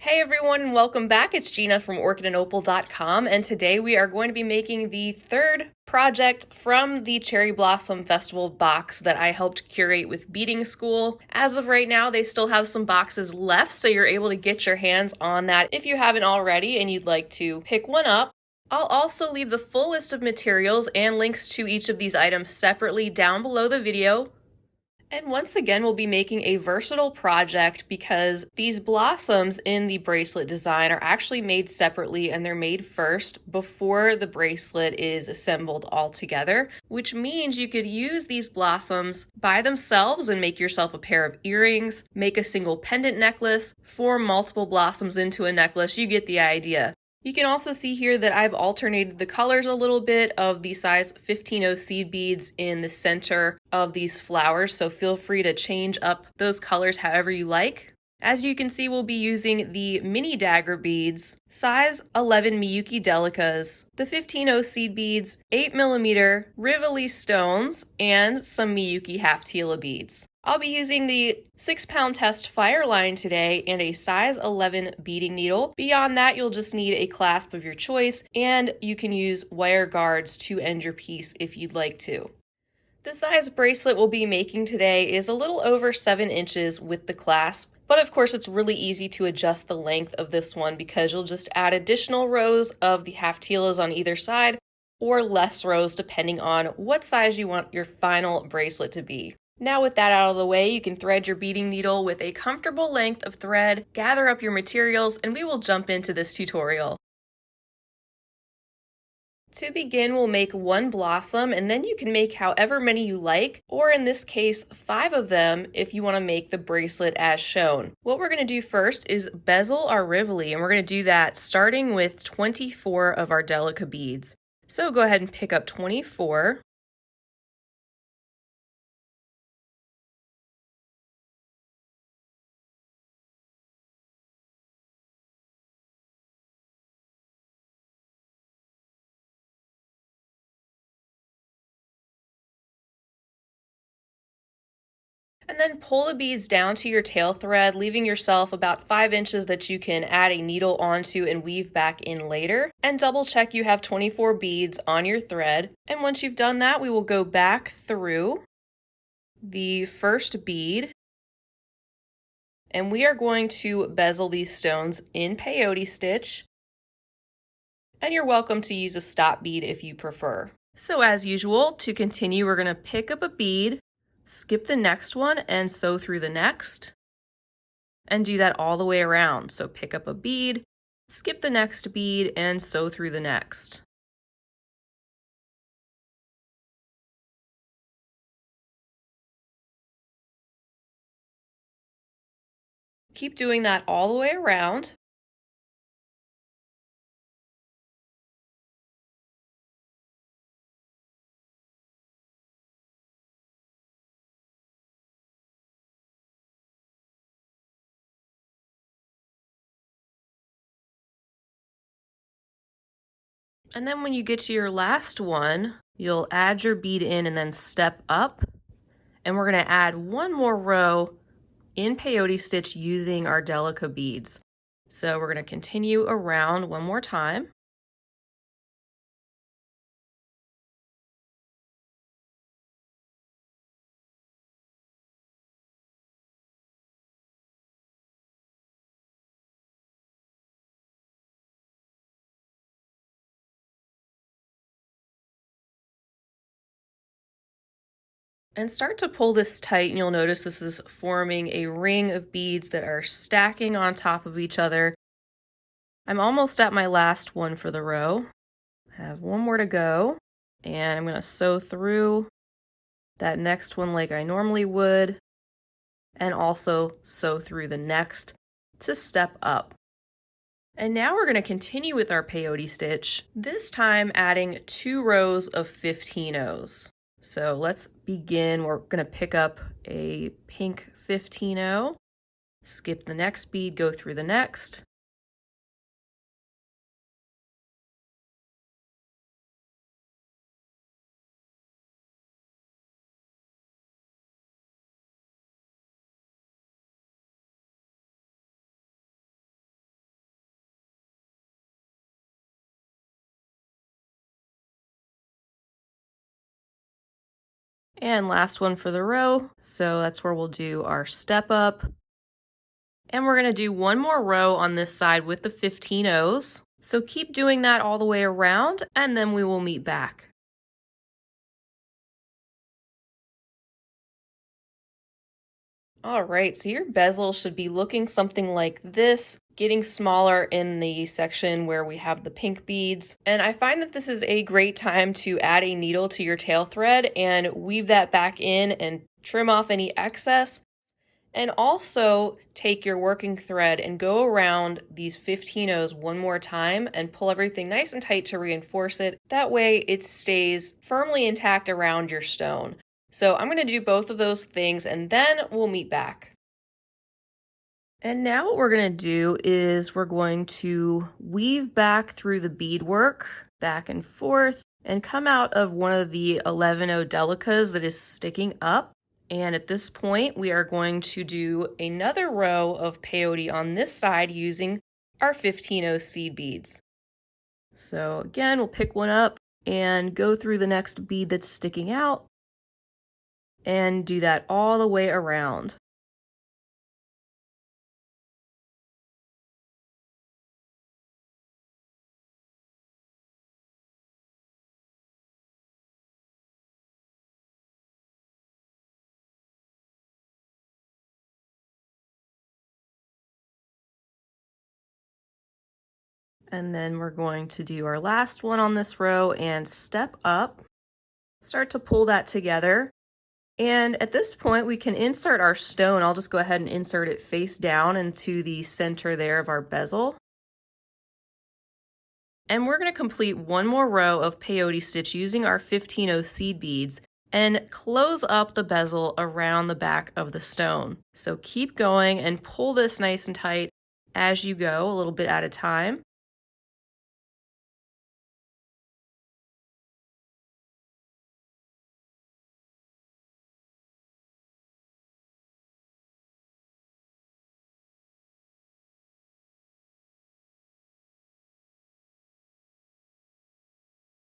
Hey everyone, and welcome back. It's Gina from orchidandopal.com, and today we are going to be making the third project from the Cherry Blossom Festival box that I helped curate with Beading School. As of right now, they still have some boxes left, so you're able to get your hands on that if you haven't already and you'd like to pick one up. I'll also leave the full list of materials and links to each of these items separately down below the video. And once again, we'll be making a versatile project because these blossoms in the bracelet design are actually made separately, and they're made first before the bracelet is assembled all together, which means you could use these blossoms by themselves and make yourself a pair of earrings, make a single pendant necklace, form multiple blossoms into a necklace. You get the idea. You can also see here that I've alternated the colors a little bit of the size 15-0 seed beads in the center of these flowers, so feel free to change up those colors however you like. As you can see, we'll be using the mini Dagger beads, size 11 Miyuki Delicas, the 15-0 seed beads, 8mm Rivoli stones, and some Miyuki half Tila beads. I'll be using the 6-pound test Fireline today and a size 11 beading needle. Beyond that, you'll just need a clasp of your choice, and you can use wire guards to end your piece if you'd like to. The size bracelet we'll be making today is a little over 7 inches with the clasp, but of course it's really easy to adjust the length of this one because you'll just add additional rows of the half Tilas on either side, or less rows depending on what size you want your final bracelet to be. Now with that out of the way, you can thread your beading needle with a comfortable length of thread, gather up your materials, and we will jump into this tutorial. To begin, we'll make one blossom, and then you can make however many you like, or in this case, 5 of them if you want to make the bracelet as shown. What we're going to do first is bezel our Rivoli, and we're going to do that starting with 24 of our Delica beads. So go ahead and pick up 24. And then pull the beads down to your tail thread, leaving yourself about 5 inches that you can add a needle onto and weave back in later. And double check you have 24 beads on your thread. And once you've done that, we will go back through the first bead. And we are going to bezel these stones in peyote stitch. And you're welcome to use a stop bead if you prefer. So as usual, to continue, we're going to pick up a bead, skip the next one and sew through the next, and do that all the way around. So pick up a bead, skip the next bead, and sew through the next. Keep doing that all the way around. And then when you get to your last one, you'll add your bead in and then step up. And we're going to add one more row in peyote stitch using our Delica beads. So we're going to continue around one more time. And start to pull this tight, and you'll notice this is forming a ring of beads that are stacking on top of each other. I'm almost at my last one for the row. I have one more to go, and I'm going to sew through that next one like I normally would, and also sew through the next to step up. And now we're going to continue with our peyote stitch, this time adding 2 rows of 15-0s. So let's begin. We're going to pick up a pink 15-0, skip the next bead, go through the next. And last one for the row. So that's where we'll do our step up. And we're going to do one more row on this side with the 15 O's. So keep doing that all the way around, and then we will meet back. All right, so your bezel should be looking something like this, getting smaller in the section where we have the pink beads. And I find that this is a great time to add a needle to your tail thread and weave that back in and trim off any excess. And also take your working thread and go around these 15 O's one more time and pull everything nice and tight to reinforce it. That way it stays firmly intact around your stone. So I'm going to do both of those things and then we'll meet back. And now what we're going to do is we're going to weave back through the beadwork, back and forth, and come out of one of the 11-O Delicas that is sticking up. And at this point, we are going to do another row of peyote on this side using our 15-O seed beads. So again, we'll pick one up and go through the next bead that's sticking out and do that all the way around. And then we're going to do our last one on this row and step up, start to pull that together. And at this point, we can insert our stone. I'll just go ahead and insert it face down into the center there of our bezel. And we're going to complete one more row of peyote stitch using our 15-O seed beads and close up the bezel around the back of the stone. So keep going and pull this nice and tight as you go, a little bit at a time.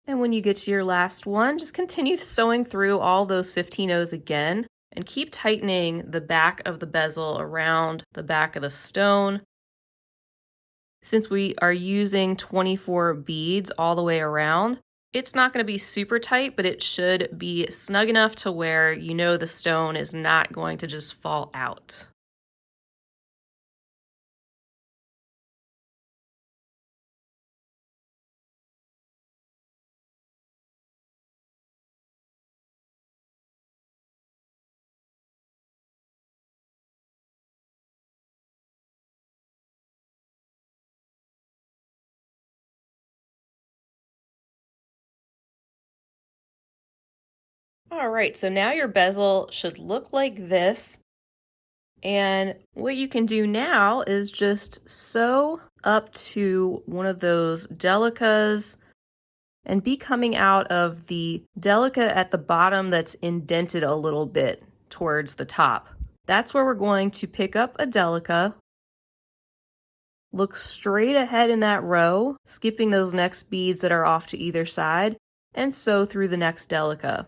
And when you get to your last one, just continue sewing through all those 15 O's again and keep tightening the back of the bezel around the back of the stone. Since we are using 24 beads all the way around, it's not going to be super tight, but it should be snug enough to where you know the stone is not going to just fall out. All right, so now your bezel should look like this. And what you can do now is just sew up to one of those Delicas and be coming out of the Delica at the bottom that's indented a little bit towards the top. That's where we're going to pick up a Delica, look straight ahead in that row, skipping those next beads that are off to either side, and sew through the next Delica.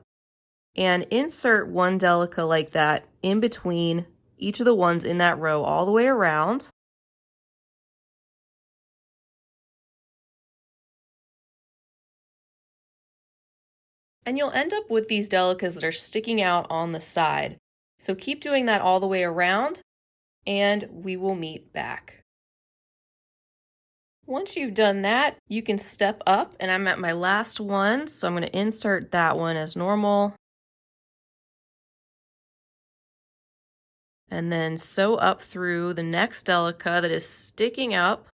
And insert one Delica like that in between each of the ones in that row all the way around. And you'll end up with these Delicas that are sticking out on the side. So keep doing that all the way around and we will meet back. Once you've done that, you can step up, and I'm at my last one, so I'm going to insert that one as normal. And then sew up through the next Delica that is sticking up.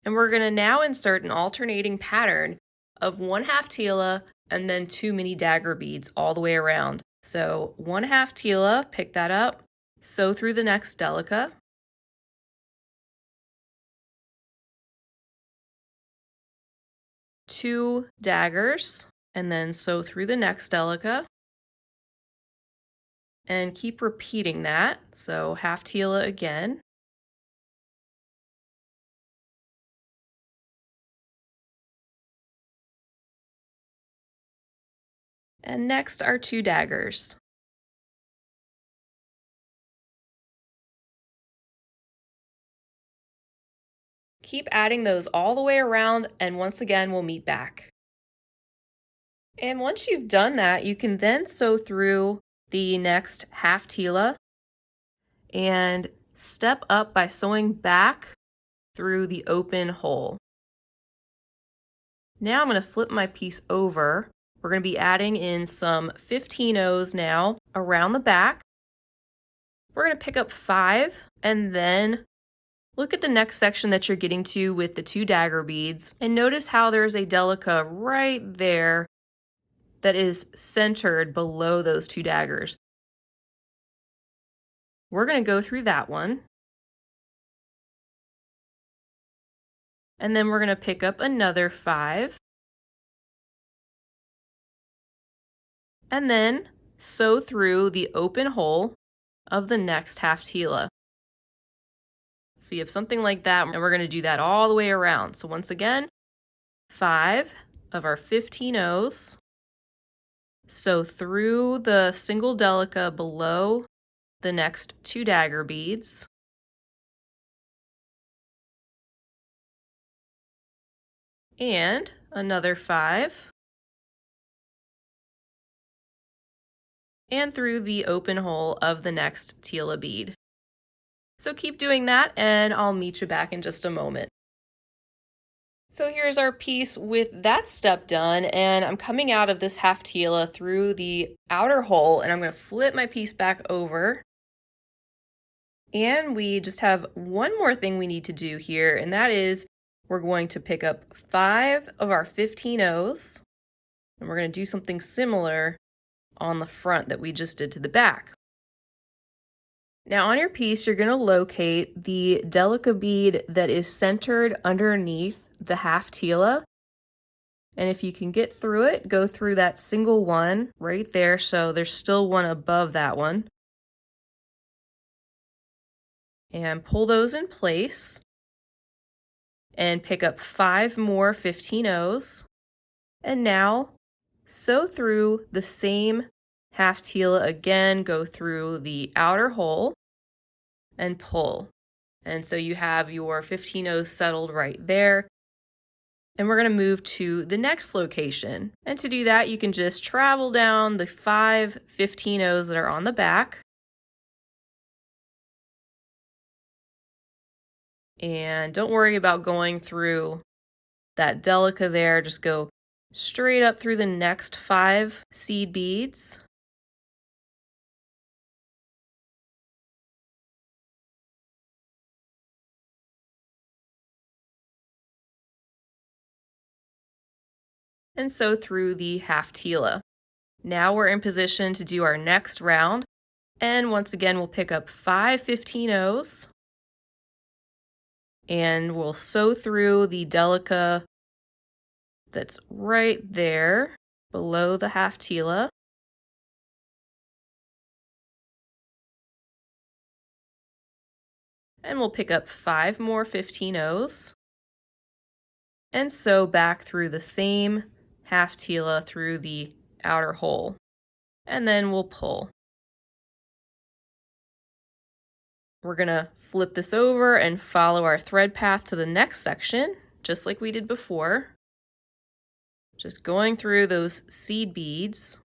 And we're going to now insert an alternating pattern of 1/2 Tila and then 2 mini dagger beads all the way around. So 1/2 Tila, pick that up, sew through the next Delica. 2 daggers, and then sew through the next Delica. And keep repeating that. So 1/2 Tila again. And next are 2 daggers. Keep adding those all the way around, and once again we'll meet back. And once you've done that, you can then sew through the next half Tila and step up by sewing back through the open hole. Now I'm going to flip my piece over. We're going to be adding in some 15-0s now around the back. We're going to pick up 5 and then look at the next section that you're getting to with the 2 dagger beads, and notice how there's a Delica right there that is centered below those 2 daggers. We're going to go through that one. And then we're going to pick up another 5. And then sew through the open hole of the next half Tila. So you have something like that, and we're going to do that all the way around. So once again, 5 of our 15-0s. Sew through the single Delica below the next 2 dagger beads. And another 5. And through the open hole of the next Tila bead. So keep doing that, and I'll meet you back in just a moment. So here's our piece with that step done, and I'm coming out of this half Tila through the outer hole, and I'm going to flip my piece back over. And we just have one more thing we need to do here, and that is we're going to pick up 5 of our 15-0s, and we're going to do something similar on the front that we just did to the back. Now on your piece, you're going to locate the Delica bead that is centered underneath the half Tila. And if you can get through it, go through that single one right there. So there's still one above that one. And pull those in place. And pick up 5 more 15-0s. And now sew through the same half Tila again, go through the outer hole and pull. And so you have your 15-0s settled right there. And we're going to move to the next location. And to do that, you can just travel down the 5 15-0s that are on the back. And don't worry about going through that Delica there. Just go straight up through the next 5 seed beads. And sew through the half Tila. Now we're in position to do our next round, and once again we'll pick up 5 15-0s and we'll sew through the Delica that's right there below the half Tila. And we'll pick up 5 more 15-0s and sew back through the same half Tila through the outer hole, and then we'll pull. We're going to flip this over and follow our thread path to the next section, just like we did before. Just going through those seed beads.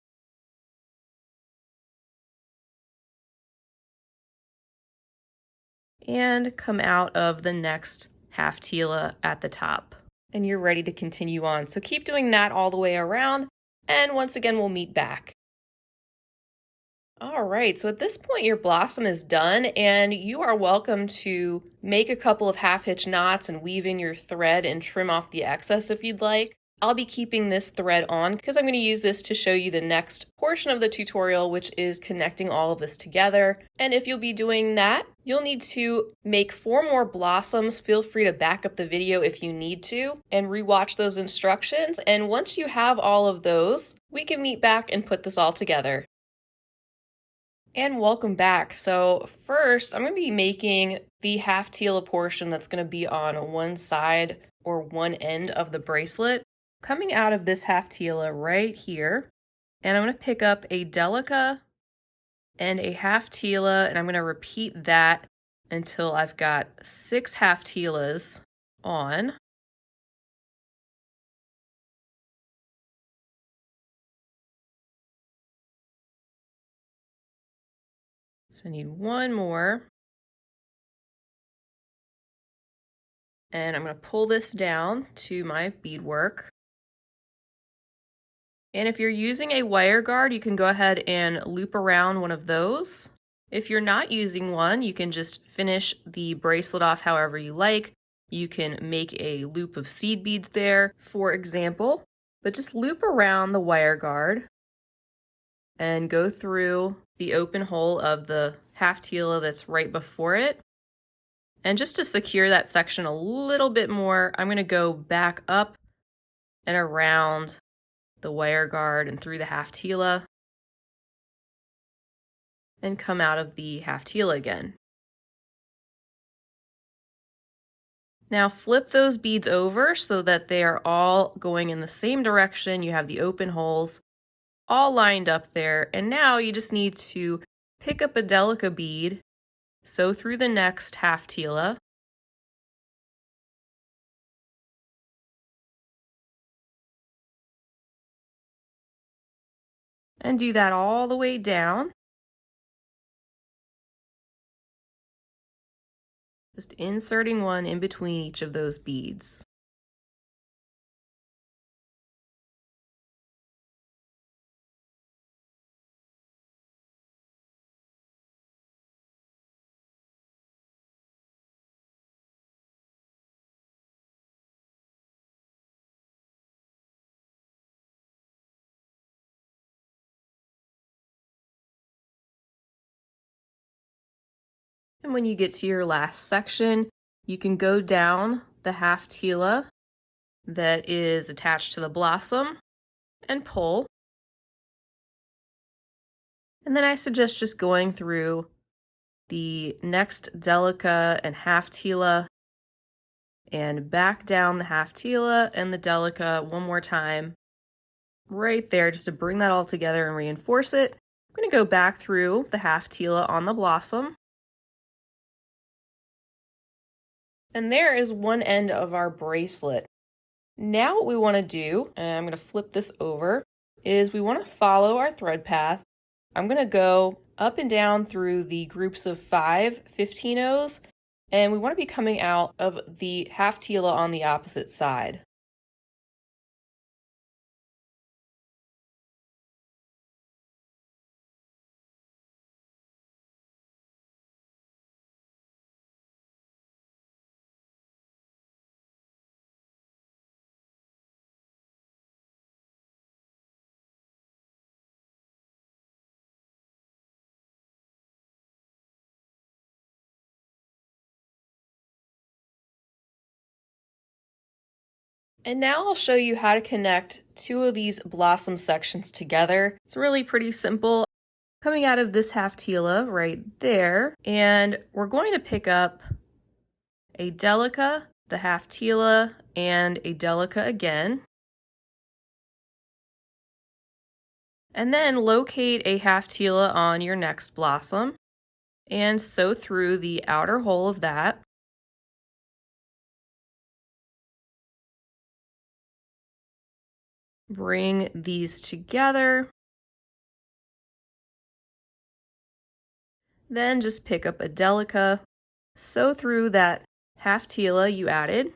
And come out of the next half Tila at the top. And you're ready to continue on. So keep doing that all the way around, and once again we'll meet back. All right, so at this point your blossom is done, and you are welcome to make a couple of half hitch knots and weave in your thread and trim off the excess if you'd like. I'll be keeping this thread on because I'm going to use this to show you the next portion of the tutorial, which is connecting all of this together. And if you'll be doing that, you'll need to make 4 more blossoms. Feel free to back up the video if you need to and rewatch those instructions. And once you have all of those, we can meet back and put this all together. And welcome back. So first, I'm going to be making the half Tila portion that's going to be on one side or one end of the bracelet. Coming out of this half Tila right here, And I'm going to pick up a Delica and a half Tila, and I'm going to repeat that until I've got 6 half Tilas on. So I need one more. And I'm going to pull this down to my beadwork. And if you're using a wire guard, you can go ahead and loop around one of those. If you're not using one, you can just finish the bracelet off however you like. You can make a loop of seed beads there, for example, but just loop around the wire guard and go through the open hole of the half Tila that's right before it. And just to secure that section a little bit more, I'm going to go back up and around the wire guard and through the half Tila and come out of the half Tila again. Now flip those beads over so that they are all going in the same direction. You have the open holes all lined up there, and now you just need to pick up a Delica bead, sew through the next half Tila, and do that all the way down. Just inserting one in between each of those beads. And when you get to your last section, you can go down the half Tila that is attached to the blossom and pull. And then I suggest just going through the next Delica and half Tila and back down the half Tila and the Delica one more time right there, just to bring that all together and reinforce it. I'm going to go back through the half Tila on the blossom. And there is one end of our bracelet. Now what we want to do, and I'm going to flip this over, is we want to follow our thread path. I'm going to go up and down through the groups of 5 15-ohs, and we want to be coming out of the half Tila on the opposite side. And now I'll show you how to connect 2 of these blossom sections together. It's really pretty simple. Coming out of this half Tila right there, and we're going to pick up a Delica, the half Tila, and a Delica again. And then locate a half Tila on your next blossom and sew through the outer hole of that. Bring these together. Then just pick up a Delica, sew through that half Tila you added,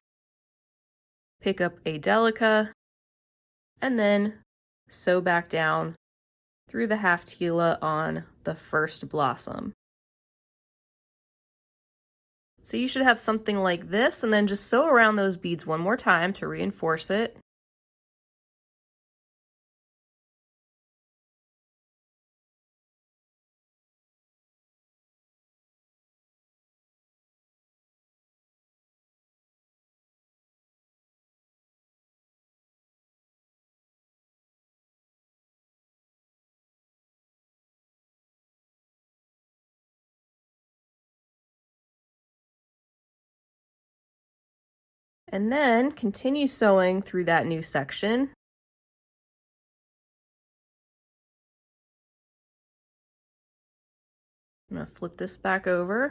pick up a Delica, and then sew back down through the half Tila on the first blossom. So you should have something like this, and then just sew around those beads one more time to reinforce it. And then continue sewing through that new section. I'm going to flip this back over.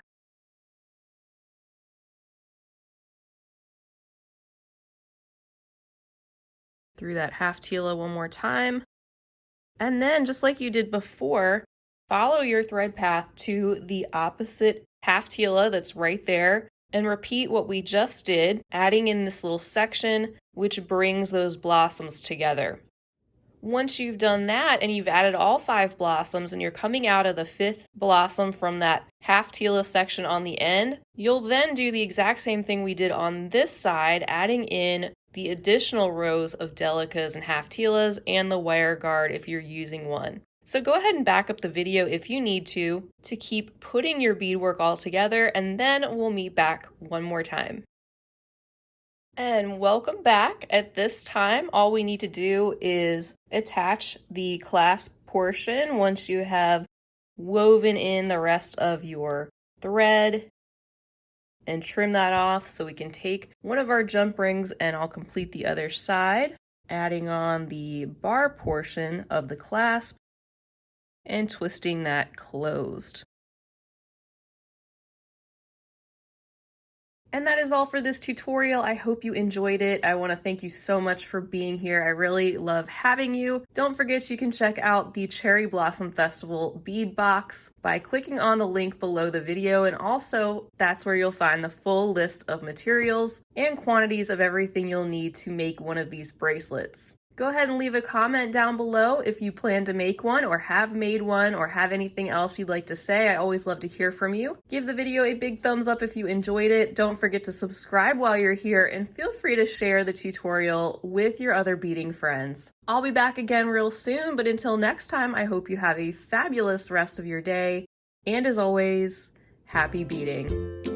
Through that half Tila one more time. And then, just like you did before, follow your thread path to the opposite half Tila that's right there and repeat what we just did, adding in this little section which brings those blossoms together. Once you've done that and you've added all 5 blossoms and you're coming out of the 5th blossom from that half Tila section on the end, you'll then do the exact same thing we did on this side, adding in the additional rows of Delicas and half Tilas and the wire guard if you're using one. So go ahead and back up the video if you need to keep putting your beadwork all together, and then we'll meet back one more time. And welcome back. At this time, all we need to do is attach the clasp portion once you have woven in the rest of your thread, and trim that off so we can take one of our jump rings, and I'll complete the other side, adding on the bar portion of the clasp and twisting that closed. And that is all for this tutorial. I hope you enjoyed it. I want to thank you so much for being here. I really love having you. Don't forget you can check out the Cherry Blossom Festival bead box by clicking on the link below the video, and also that's where you'll find the full list of materials and quantities of everything you'll need to make one of these bracelets. Go ahead and leave a comment down below if you plan to make one or have made one or have anything else you'd like to say. I always love to hear from you. Give the video a big thumbs up if you enjoyed it. Don't forget to subscribe while you're here, and feel free to share the tutorial with your other beading friends. I'll be back again real soon, but until next time, I hope you have a fabulous rest of your day. And as always, happy beading.